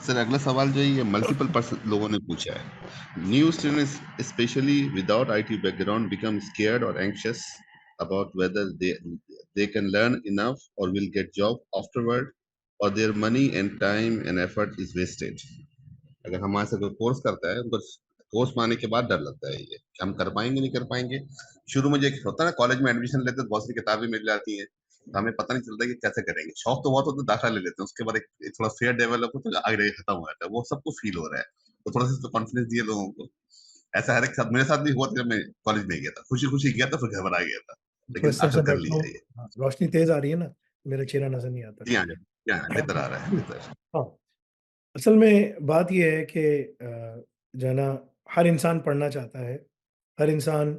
سر اگلا سوال جو ہے یہ ملٹیپل پرسن لوگوں نے پوچھا ہے. New students especially without I T background became scared اور anxious about whether they can learn enough or will get job afterward or their money and time and effort is wasted. اگر ہمارے سے کوئی course کرتا ہے ان کو course پانے کے بعد ڈر لگتا ہے یہ کہ ہم کر پائیں گے نہیں کر پائیں گے. شروع میں جو ہوتا ہے نا کالج میں ایڈمیشن لیتے تو بہت سی کتابیں مل جاتی ہیں تو ہمیں پتہ نہیں چلتا کہ کیسے کریں گے. شوق تو بہت ہوتا ہے داخلہ لے لیتے ہیں اس کے بعد ایک تھوڑا فیئر ڈیولپ ہوتا ہے آگے ختم ہو جاتا ہے. وہ سب کو فیل ہو رہا ہے تو تھوڑا سا کانفیڈنس دیے لوگوں کو. ایسا ہر ایک ساتھ میرے ساتھ بھی ہوا تھا جب میں کالج میں گیا تھا خوشی خوشی گیا تھا پھر گھبرا گیا تھا تو لیکن اس طرح سے آخر کر بیٹھتا لیا ہوں. یہ. ہاں، روشنی تیز آ رہی ہے نا، میرا چہرہ نظر نہیں آتا. جی ہاں بہتر آ رہا ہے بہتر. ہاں، اصل میں بات یہ ہے کہ جو ہے نا ہر انسان پڑھنا چاہتا ہے. ہر انسان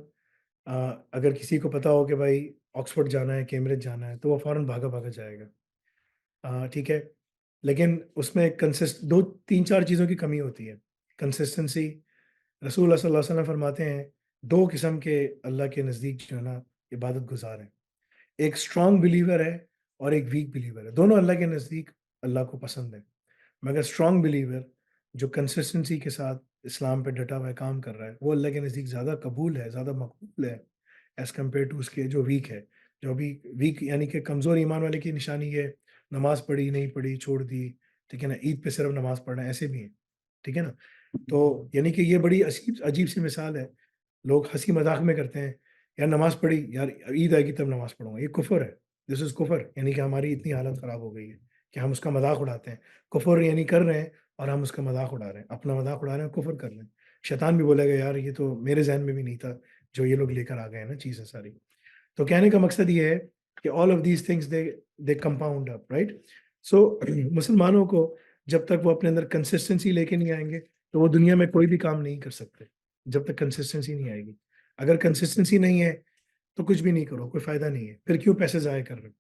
اگر کسی کو پتا ہو کہ بھائی آکسفورڈ جانا ہے، کیمبرج جانا ہے، تو وہ فوراً بھاگا بھاگا جائے گا. ٹھیک ہے، لیکن اس میں دو تین چار چیزوں کی کمی ہوتی ہے. کنسسٹنسی. رسول اللہ صلی اللہ علیہ وسلم فرماتے ہیں 2 قسم کے اللہ کے نزدیک جو ہے نا عبادت گزار ہیں. ایک اسٹرانگ بلیور ہے اور ایک ویک بلیور ہے. دونوں اللہ کے نزدیک اللہ کو پسند ہے، مگر اسٹرانگ بلیور جو کنسسٹنسی کے ساتھ اسلام پہ ڈٹا ہوا ہے، کام کر رہا ہے، وہ اللہ کے نزدیک زیادہ قبول ہے، زیادہ مقبول ہے ایز کمپیئر ٹو اس کے جو ویک ہے. جو ابھی ویک یعنی کہ کمزور ایمان والے کی نشانی یہ نماز پڑھی نہیں پڑھی چھوڑ دی، ٹھیک ہے نا، عید پہ صرف نماز پڑھنا، ایسے بھی ہیں، ٹھیک ہے نا. تو یعنی کہ یہ بڑی عجیب سی مثال ہے. لوگ ہنسی مذاق میں کرتے ہیں یار نماز پڑھی، یار عید آئے گی تب نماز پڑھوں گا. یہ کفر ہے. دس از کفر. یعنی کہ ہماری اتنی حالت خراب ہو گئی ہے کہ ہم اس کا مذاق اڑاتے ہیں. کفر یعنی کر رہے ہیں اور ہم اس کا مذاق اڑا رہے ہیں، اپنا مذاق اڑا رہے ہیں، کفر کر رہے ہیں. شیطان بھی بولے گا یار یہ تو میرے ذہن میں بھی نہیں تھا جو یہ لوگ لے کر آ گئے ہیں نا چیزیں ساری. تو کہنے کا مقصد یہ ہے کہ all of these things they compound up, right. So مسلمانوں کو جب تک وہ اپنے اندر کنسسٹنسی لے کے نہیں آئیں گے تو وہ دنیا میں کوئی بھی کام نہیں کر سکتے جب تک کنسسٹنسی نہیں آئے گی. اگر کنسسٹنسی نہیں ہے تو کچھ بھی نہیں کرو، کوئی فائدہ نہیں ہے. پھر کیوں پیسے ضائع کر رہے ہو،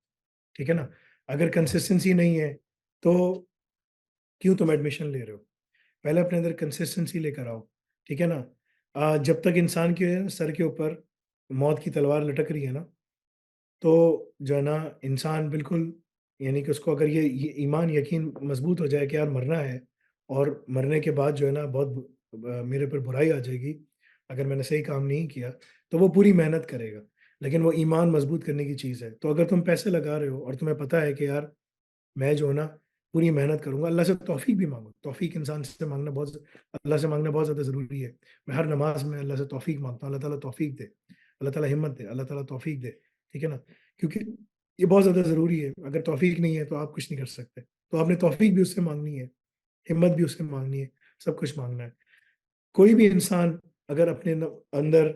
ٹھیک ہے نا. اگر کنسسٹنسی نہیں ہے تو کیوں تم ایڈمیشن لے رہے ہو. پہلے اپنے اندر کنسسٹنسی لے کر آؤ، ٹھیک ہے نا. جب تک انسان کے سر کے اوپر موت کی تلوار لٹک رہی ہے نا تو جو ہے نا انسان بالکل یعنی کہ اس کو اگر یہ ایمان یقین مضبوط ہو جائے کہ یار مرنا ہے اور مرنے کے بعد جو ہے نا بہت میرے پر برائی آ جائے گی اگر میں نے صحیح کام نہیں کیا، تو وہ پوری محنت کرے گا. لیکن وہ ایمان مضبوط کرنے کی چیز ہے. تو اگر تم پیسے لگا رہے ہو اور تمہیں پتہ ہے کہ یار میں جو ہے نا پوری محنت کروں گا، اللہ سے توفیق بھی مانگو. توفیق انسان سے مانگنا اللہ سے مانگنا بہت زیادہ ضروری ہے. میں ہر نماز میں اللہ سے توفیق مانگتا ہوں، اللہ تعالیٰ توفیق دے، اللہ تعالیٰ ہمت دے، اللہ تعالیٰ توفیق دے، ٹھیک ہے نا. کیونکہ یہ بہت زیادہ ضروری ہے. اگر توفیق نہیں ہے تو آپ کچھ نہیں کر سکتے. تو آپ نے توفیق بھی اس سے مانگنی ہے، ہمت بھی اس سے مانگنی ہے، سب کچھ مانگنا ہے. کوئی بھی انسان اگر اپنے اندر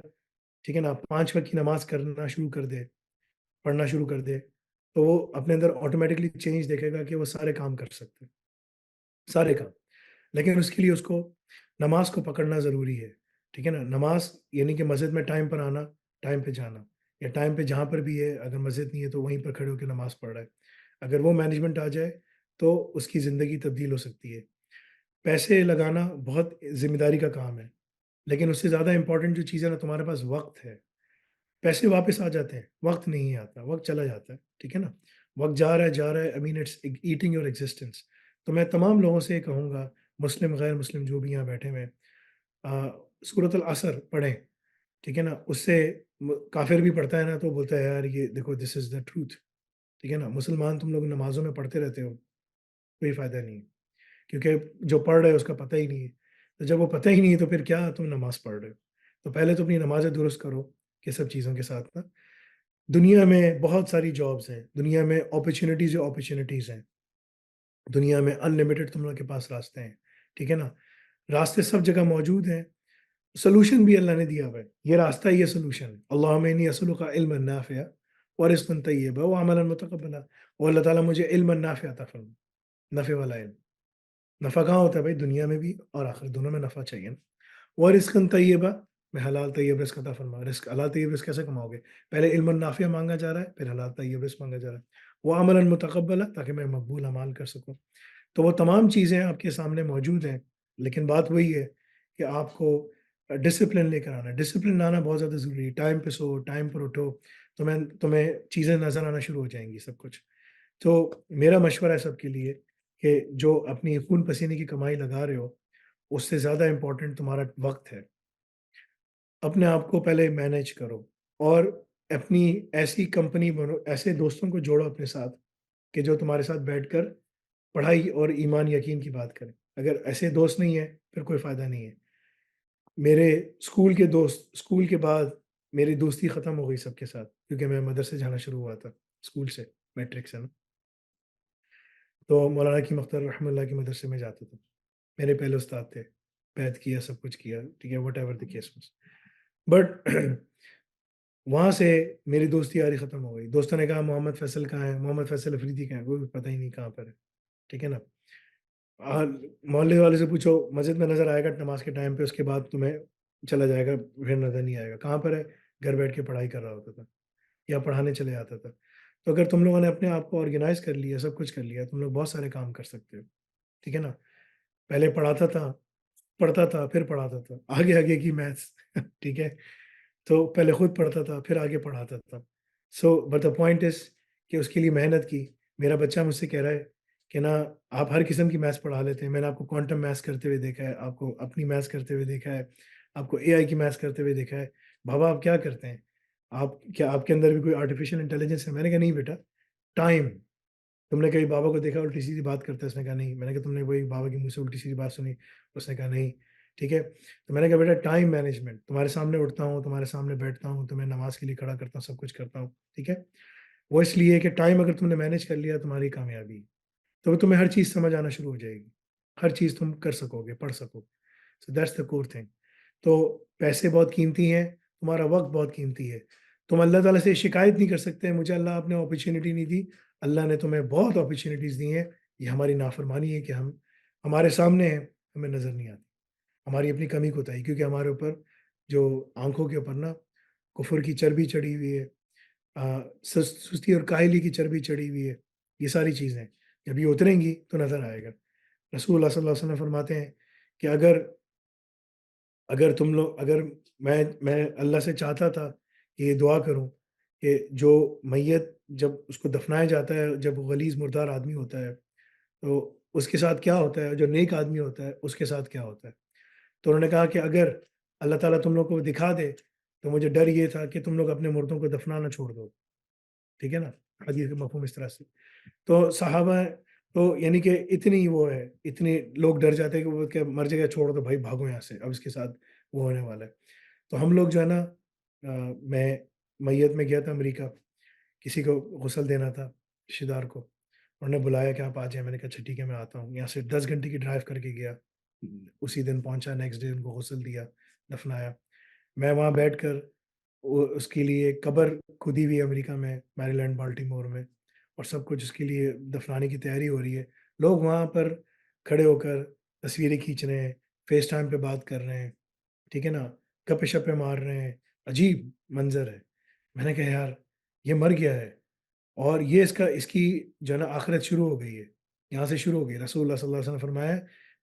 ٹھیک ہے نا 5 وقت کی نماز کرنا شروع کر دے، پڑھنا شروع کر دے، تو وہ اپنے اندر آٹومیٹکلی چینج دیکھے گا کہ وہ سارے کام کر سکتے ہیں، سارے کام. لیکن اس کے لیے اس کو نماز کو پکڑنا ضروری ہے، ٹھیک ہے نا. نماز یعنی کہ مسجد میں ٹائم پر آنا، ٹائم پہ جانا، یا ٹائم پہ جہاں پر بھی ہے اگر مسجد نہیں ہے تو وہیں پر کھڑے ہو کے نماز پڑھ رہا ہے. اگر وہ مینجمنٹ آ جائے تو اس کی زندگی تبدیل ہو سکتی ہے. پیسے لگانا بہت ذمہ داری کا کام ہے، لیکن اس سے زیادہ امپورٹنٹ جو چیز ہے نا تمہارے پاس وقت ہے. پیسے واپس آ جاتے ہیں، وقت نہیں آتا، وقت چلا جاتا ہے، ٹھیک ہے نا. وقت جا رہا ہے جا رہا ہے. It's eating your existence. تو میں تمام لوگوں سے یہ کہوں گا، مسلم غیر مسلم جو بھی یہاں بیٹھے ہوئے ہیں، سورۃ العصر پڑھیں، ٹھیک ہے نا. اس سے کافر بھی پڑھتا ہے نا تو بولتا ہے یار یہ دیکھو دس از دا ٹروتھ، ٹھیک ہے نا. مسلمان تم لوگ نمازوں میں پڑھتے رہتے ہو، کوئی فائدہ نہیں ہے کیونکہ جو پڑھ رہے ہیں اس کا پتہ ہی نہیں ہے. تو جب وہ پتہ ہی نہیں ہے تو پھر کیا تم نماز پڑھ رہے ہو. تو پہلے تو اپنی نمازیں درست کرو یہ سب چیزوں کے ساتھ نا. دنیا میں بہت ساری جابز ہیں، دنیا میں اپرچونیٹیز ہیں، دنیا میں انلمیٹڈ تم لوگ کے پاس راستے ہیں، ٹھیک ہے نا. راستے سب جگہ موجود ہیں. سولوشن بھی اللہ نے دیا ہوا ہے. یہ راستہ یہ سولوشن ہے. اللہم انی اسألک علما نافعا ورزقا طیبا وعملا متقبلا. اور اللہ تعالیٰ مجھے علما نافع عطا فرما، نفع والا علم. نفع کہاں ہوتا ہے بھائی؟ دنیا میں بھی اور آخر دونوں میں نفع چاہیے نا. ورزقا طیبا، میں حلال طیب رزق عطا فرما. رزق حلال طیب رزق کیسے کماؤ گے؟ پہلے علم نافع مانگا جا رہا ہے، پھر حلال طیب رزق مانگا جا رہا ہے. وہ عملا متقبلا، تاکہ میں مقبول اعمال کر سکوں. تو وہ تمام چیزیں آپ کے سامنے موجود ہیں. لیکن بات وہی ہے کہ آپ کو ڈسپلن لے کر آنا ہے. ڈسپلن لانا بہت زیادہ ضروری ہے. ٹائم پہ سو، ٹائم پر اٹھو، تمہیں چیزیں نظر آنا شروع ہو جائیں گی سب کچھ. تو میرا مشورہ ہے سب کے لیے کہ جو اپنی خون پسینے کی کمائی لگا رہے ہو، اس سے زیادہ امپورٹنٹ تمہارا وقت ہے۔ اپنے آپ کو پہلے مینیج کرو اور اپنی ایسی کمپنی بنو، ایسے دوستوں کو جوڑو اپنے ساتھ کہ جو تمہارے ساتھ بیٹھ کر پڑھائی اور ایمان یقین کی بات کریں۔ اگر ایسے دوست نہیں ہیں، پھر کوئی فائدہ نہیں ہے۔ میرے اسکول کے دوست، اسکول کے بعد میری دوستی ختم ہو گئی سب کے ساتھ، کیونکہ میں مدرسے جانا شروع ہوا تھا، اسکول سے، میٹرک سے نا۔ تو مولانا کی مختار رحمہ اللہ کے مدرسے میں جاتا تھا۔ میرے پہلے استاد تھے، بیعت کیا، سب کچھ کیا، ٹھیک ہے، what ever the case was. But وہاں سے میری دوستی یاری ختم ہو گئی۔ دوستوں نے کہا محمد فیصل کہاں ہے؟ محمد فیصل افریدی کہاں ہے؟ وہ بھی پتہ ہی نہیں کہاں پر ہے، ٹھیک ہے نا؟ آ محلے والے سے پوچھو، مسجد میں نظر آئے گا نماز کے ٹائم پہ، اس کے بعد تمہیں چلا جائے گا، پھر نظر نہیں آئے گا۔ کہاں پر ہے؟ گھر بیٹھ کے پڑھائی کر رہا ہوتا تھا یا پڑھانے چلے جاتا تھا۔ تو اگر تم لوگوں نے اپنے آپ کو آرگنائز کر لیا، سب کچھ کر لیا، تم لوگ بہت سارے کام کر سکتے ہو، ٹھیک ہے نا؟ پہلے پڑھاتا تھا، پڑھتا تھا، پھر پڑھاتا تھا، آگے آگے کی میتھس ٹھیک ہے؟ تو پہلے خود پڑھتا تھا، پھر آگے پڑھاتا تھا۔ So but the point is کہ اس کے لیے محنت کی۔ میرا بچہ مجھ سے کہہ رہا ہے کہ نا آپ ہر قسم کی میتھس پڑھا لیتے ہیں، میں نے آپ کو کوانٹم میتھس کرتے ہوئے دیکھا ہے، آپ کو اپنی میتھس کرتے ہوئے دیکھا ہے، آپ کو اے آئی کی میتھس کرتے ہوئے دیکھا ہے، بابا آپ کیا کرتے ہیں؟ آپ کیا آپ کے اندر بھی کوئی آرٹیفیشیل انٹیلیجنس ہے؟ میں نے کہا نہیں بیٹا، ٹائم۔ تم نے کبھی بابا کو دیکھا الٹی سیدھی بات کرتے؟ اس نے کہا نہیں۔ میں نے کہا تم نے کوئی بابا کے منہ سے الٹی سیدھی بات سنی؟ اس نے کہا نہیں، ٹھیک ہے۔ تو میں نے کہا بیٹا ٹائم مینجمنٹ، تمہارے سامنے اٹھتا ہوں، تمہارے سامنے بیٹھتا ہوں، تمہیں نماز کے لیے کھڑا کرتا ہوں، سب کچھ کرتا ہوں، ٹھیک ہے؟ وہ اس لیے کہ ٹائم اگر تم نے مینیج کر لیا تمہاری کامیابی ہے۔ تو تمہیں ہر چیز سمجھ آنا شروع ہو جائے گی، ہر چیز تم کر سکو گے، پڑھ سکو۔ So that's the core thing. تو پیسے بہت قیمتی ہیں، تمہارا وقت بہت قیمتی ہے۔ تم اللہ تعالیٰ سے شکایت نہیں کر سکتے مجھے اللہ آپ نے اپرچونٹی نہیں دی۔ اللہ نے تمہیں بہت اپرچونٹیز دی ہیں، یہ ہماری نافرمانی ہے کہ ہمارے سامنے ہیں، ہمیں نظر نہیں آتی۔ ہماری اپنی کمی کوتاہی، کیونکہ ہمارے اوپر جو آنکھوں کے اوپر نا کفر کی چربی چڑھی ہوئی ہے، سستی اور کاہلی کی چربی چڑھی ہوئی ہے، یہ ساری چیزیں جب یہ اتریں گی تو نظر آئے گا۔ رسول اللہ صلی اللہ علیہ وسلم فرماتے ہیں کہ اگر اگر تم لوگ اگر میں اللہ سے چاہتا تھا کہ یہ دعا کروں کہ جو میت جب اس کو دفنایا جاتا ہے، جب وہ غلیظ مردار آدمی ہوتا ہے، تو اس کے ساتھ کیا ہوتا ہے، جو نیک آدمی ہوتا ہے اس کے ساتھ کیا ہوتا ہے؟ تو انہوں نے کہا کہ اگر اللہ تعالیٰ تم لوگ کو دکھا دے تو مجھے ڈر یہ تھا کہ تم لوگ اپنے مردوں کو دفنانا چھوڑ دو، ٹھیک ہے نا؟ حدیث کا مفہوم اس طرح سے۔ تو صحابہ تو یعنی کہ اتنی وہ ہے، اتنے لوگ ڈر جاتے ہیں کہ وہ کہ مر جائے گا، چھوڑ دو بھائی، بھاگو یہاں سے، اب اس کے ساتھ وہ ہونے والا ہے۔ تو ہم لوگ جو ہے نا میں میت میں گیا تھا امریکہ، کسی کو غسل دینا تھا، رشتہ دار کو۔ انہوں نے بلایا کہ آپ آ جائیں، میں نے کہا اچھا ٹھیک ہے میں آتا ہوں۔ یہاں سے 10 گھنٹے کی ڈرائیو کر کے گیا، اسی دن پہنچا، نیکسٹ ڈے ان کو غسل دیا، دفنایا۔ میں وہاں بیٹھ کر اس کے لیے قبر کھودی ہوئی ہے امریکہ میں، میری لینڈ بالٹیمور میں، اور سب کچھ اس کے لیے دفنانے کی تیاری ہو رہی ہے۔ لوگ وہاں پر کھڑے ہو کر تصویریں کھینچ رہے ہیں، فیس ٹائم پہ بات کر رہے ہیں، ٹھیک ہے نا؟ گپے شپے مار رہے ہیں، عجیب منظر ہے۔ میں نے کہا یار یہ مر گیا ہے اور یہ اس کی جو ہے نا آخرت شروع ہو گئی ہے، یہاں سے شروع ہو گئی۔ رسول اللہ صلی اللہ علیہ وسلم نے فرمایا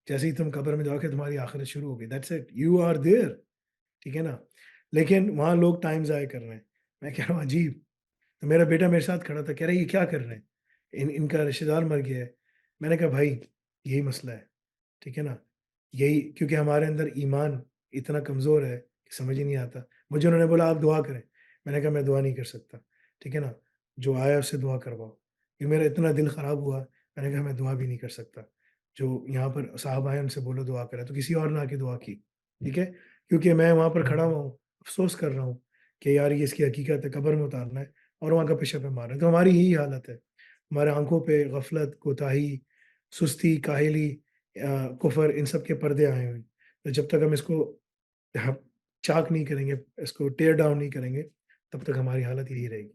جیسے ہی تم قبر میں جاؤ گے تمہاری آخرت شروع ہو گئی، that's it, you are there, ٹھیک ہے نا؟ لیکن وہاں لوگ ٹائم ضائع کر رہے ہیں۔ میں کہہ رہا ہوں عجیب۔ تو میرا بیٹا میرے ساتھ کھڑا تھا، کہہ رہا ہے یہ کیا کر رہے ہیں؟ ان کا رشتہ دار مر گیا ہے۔ میں نے کہا بھائی یہی مسئلہ ہے، ٹھیک ہے نا؟ یہی کیونکہ ہمارے اندر ایمان اتنا کمزور ہے کہ سمجھ ہی نہیں آتا۔ مجھے انہوں نے بولا آپ دعا کریں، میں نے کہا میں دعا نہیں کر سکتا، ٹھیک ہے نا؟ جو آیا اس سے دعا کرواؤ، کہ میرا اتنا دل خراب ہوا، میں نے کہا میں دعا بھی نہیں کر سکتا۔ جو یہاں پر صاحب آئے ان سے بولو دعا کریں، تو کسی اور نے آ کے دعا کی، ٹھیک ہے؟ کیونکہ میں وہاں پر کھڑا ہوا ہوں، افسوس کر رہا ہوں کہ یار یہ اس کی حقیقت ہے، قبر میں اتارنا ہے اور وہاں گپے شپے مار رہے ہیں۔ تو ہماری یہی حالت ہے، ہمارے آنکھوں پہ غفلت، کوتاہی، سستی، کاہلی، کفر، ان سب کے پردے آئے ہوئے ہیں۔ تو جب تک ہم اس کو ہم چاک نہیں کریں گے، اس کو ٹیئر ڈاؤن نہیں کریں گے، تب تک ہماری حالت یہی رہے گی۔